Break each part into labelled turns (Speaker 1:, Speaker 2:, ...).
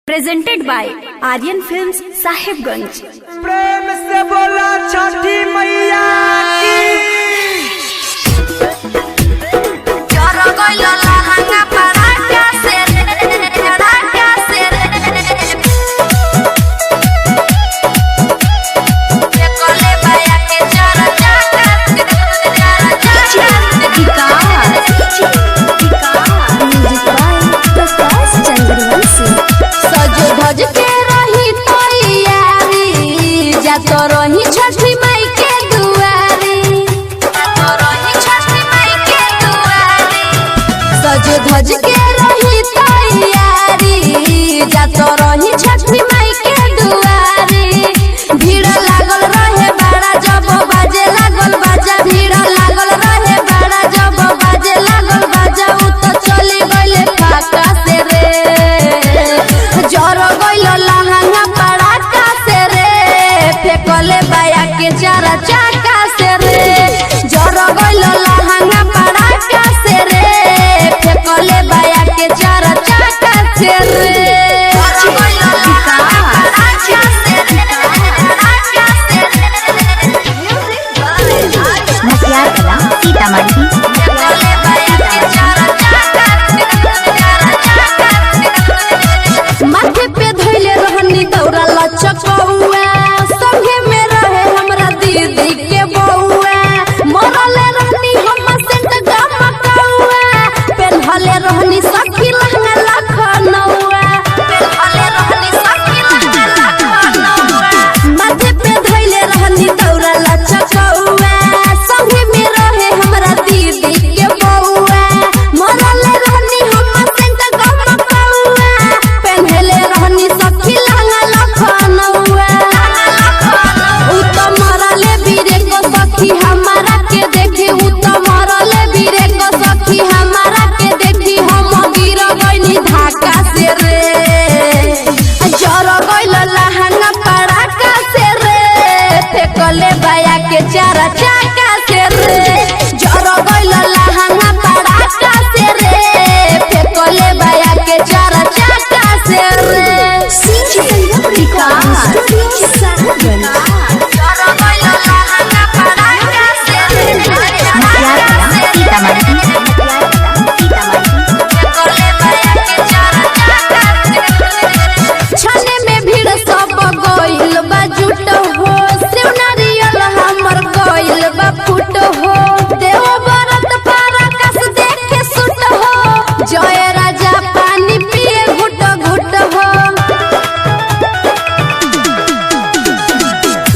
Speaker 1: Presented by Aryan films Sahibganj.
Speaker 2: प्रेम से बोला छठी मैया की।
Speaker 3: छठी माई के दुआरी सज धज के रही तैयारी जात रही छठी माई के दुआरी। भीड़ लागल रहे बड़ा जब बाजे लागल बाजा, भीड़ लागल रहे बड़ा जब बाजे लागल बाजा। उ तो चली गइले फाका से रे, जर गइल लहंगा पड़ाका से रे, फेकले बाया के चारा चाका से रे, जर गइल लहंगा पड़ाका से रे, फेकले बाया के चारा चाका से रे। माथे पे धोइले रहनी दौड़ा लचकौआ, संगे में रहे हमरा दीदी के बौआ। मरले रहनी हम सेंट गमकौआ, पेन्हले रहनी सखी लहंगा लखनऊआ, पेन्हले रहनी सखी लहंगा लखनऊआ। माथे पे धोइले रहनी दौड़ा लचकौआ, संगे में रहे हमरा दीदी के बौआ। मरले रहनी हम सेंट गमकौआ, पेन्हले रहनी सखी लहंगा लखनऊआ। उ तो मरले बीरे को सखी हमारा के देखी, उ तो मरले बीरे को सखी हमारा के देखी। हम गिर गइनी धाका से रे, जर गइल लहंगा पड़ाका से रे, फेकले बाया के चारा चाका से रे, जर गइल लहंगा पड़ाका से रे, फेकले बाया के चारा चाका से रे। छने में भीड़ सब गइल बा जुट हो, सेव नारियल हमर गइल बा फुट हो। देव बरत पराकस देखे सुट हो, जय राजा पानी पिए घुट घुट हो।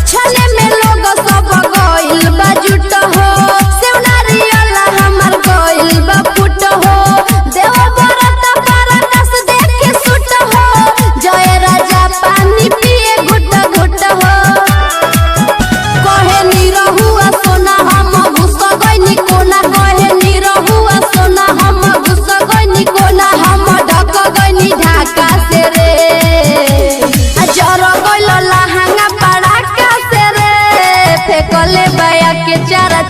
Speaker 3: छने में लोग सब गइल बा जुट हो, सेव नारियल हमर गइल बा फुट हो। देव बरत पराकस देखे सुट हो, जय राजा पानी पिए घुट घुट हो। कहे निरहुआ सोना हम घुस गइनी कोना, कहे निरहुआ सोना हम घुस गइनी कोना। हम ढक गइनी ढाका से रे, जर गइल लहंगा पड़ाका से रे, फेकले बाया के चारा